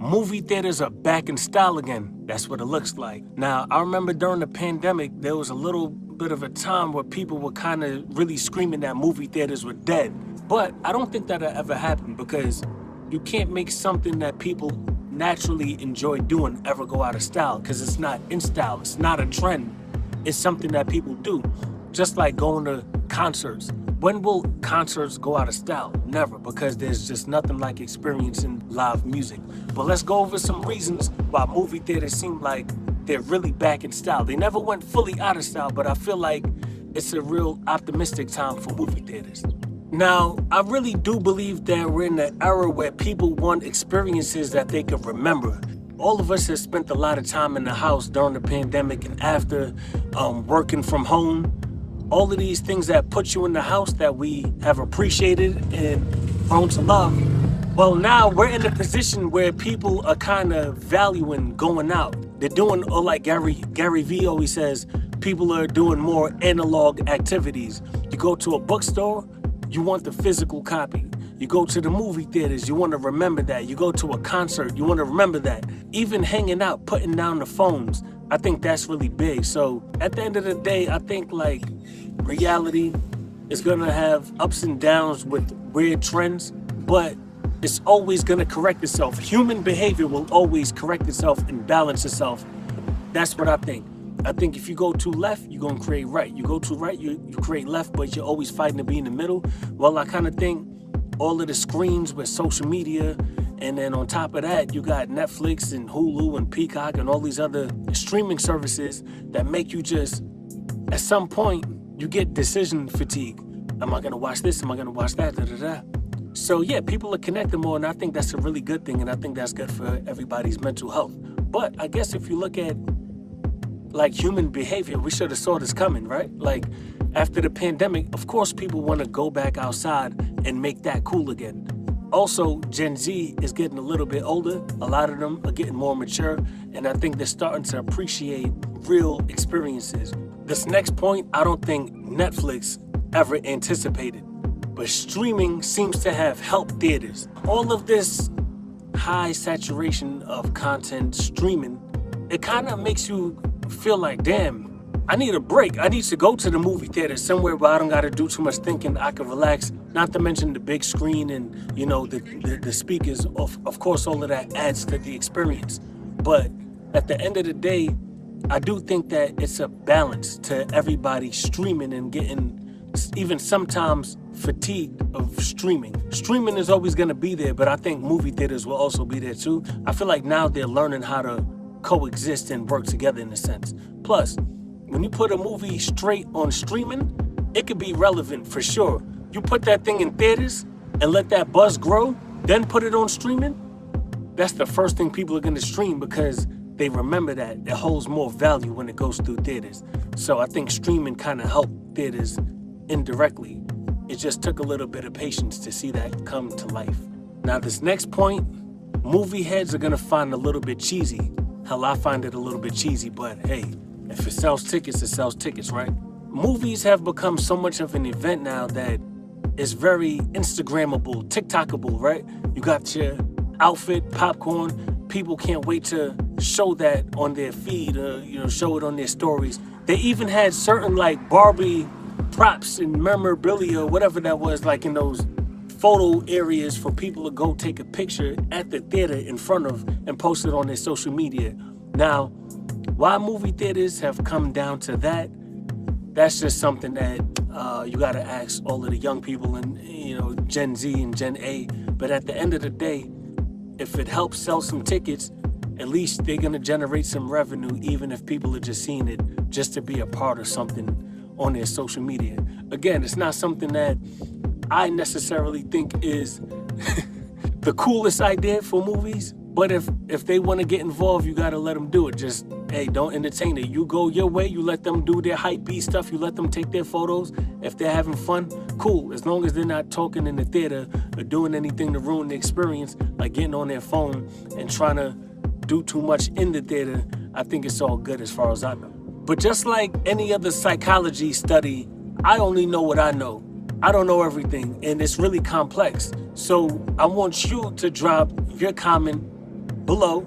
movie theaters are back in style again. That's what it looks like. Now, I remember during the pandemic, there was a little bit of a time where people were kind of really screaming that movie theaters were dead. But I don't think that'll ever happen because you can't make something that people naturally enjoy doing ever go out of style because it's not in style. It's not a trend. It's something that people do. Just like going to concerts. When will concerts go out of style? Never, because there's just nothing like experiencing live music. But let's go over some reasons why movie theaters seem like they're really back in style. They never went fully out of style, but I feel like it's a real optimistic time for movie theaters. Now, I really do believe that we're in an era where people want experiences that they can remember. All of us have spent a lot of time in the house during the pandemic and after, working from home. All of these things that put you in the house that we have appreciated and grown to love. Well, now we're in a position where people are kind of valuing going out. They're doing, or like Gary Vee always says, people are doing more analog activities. You go to a bookstore, you want the physical copy. You go to the movie theaters, you want to remember that. You go to a concert, you want to remember that. Even hanging out, putting down the phones, I think that's really big. So at the end of the day, I think like reality is gonna have ups and downs with weird trends, but it's always gonna correct itself. Human behavior will always correct itself and balance itself. That's what I think. I think if you go too left, you're gonna create right. You go too right, you create left, but you're always fighting to be in the middle. Well, I kind of think all of the screens with social media, and then on top of that, you got Netflix and Hulu and Peacock and all these other streaming services that make you just, at some point, you get decision fatigue. Am I gonna watch this? Am I gonna watch that? Da, da, da. So yeah, people are connected more, and I think that's a really good thing, and I think that's good for everybody's mental health. But I guess if you look at like human behavior, we should have saw this coming, right? Like after the pandemic, of course people want to go back outside and make that cool again. Also, Gen Z is getting a little bit older. A lot of them are getting more mature, and I think they're starting to appreciate real experiences. This next point, I don't think Netflix ever anticipated, but streaming seems to have helped theaters. All of this high saturation of content streaming, it kind of makes you feel like, damn, I need a break. I need to go to the movie theater somewhere where I don't got to do too much thinking. I can relax, not to mention the big screen and, you know, the speakers. Of course, all of that adds to the experience. But at the end of the day, I do think that it's a balance to everybody streaming and getting even sometimes fatigued of streaming. Streaming is always going to be there, but I think movie theaters will also be there too. I feel like now they're learning how to coexist and work together in a sense. Plus, when you put a movie straight on streaming, it could be relevant for sure. You put that thing in theaters and let that buzz grow, then put it on streaming, that's the first thing people are gonna stream because they remember that it holds more value when it goes through theaters. So I think streaming kind of helped theaters indirectly. It just took a little bit of patience to see that come to life. Now this next point, movie heads are gonna find a little bit cheesy. Hell, I find it a little bit cheesy, but hey, if it sells tickets, it sells tickets, right? Movies have become so much of an event now that it's very Instagrammable, TikTokable, right? You got your outfit, popcorn. People can't wait to show that on their feed, show it on their stories. They even had certain like Barbie props and memorabilia, whatever that was, like in those photo areas for people to go take a picture at the theater in front of and post it on their social media. Now, why movie theaters have come down to that, that's just something that you gotta ask all of the young people and, Gen Z and Gen A. But at the end of the day, if it helps sell some tickets, at least they're gonna generate some revenue, even if people are just seeing it just to be a part of something on their social media. Again, it's not something that I necessarily think is the coolest idea for movies, but if they want to get involved, you got to let them do it. Just, hey, don't entertain it. You go your way, you let them do their hype beat stuff, you let them take their photos. If they're having fun, cool. As long as they're not talking in the theater or doing anything to ruin the experience, like getting on their phone and trying to do too much in the theater, I think it's all good as far as I know. But just like any other psychology study, I only know what I know. I don't know everything, and it's really complex. So I want you to drop your comment below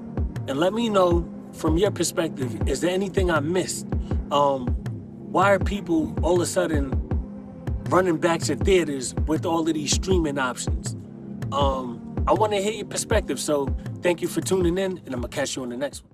and let me know from your perspective, is there anything I missed? Why are people all of a sudden running back to theaters with all of these streaming options? I want to hear your perspective. So thank you for tuning in, and I'm going to catch you on the next one.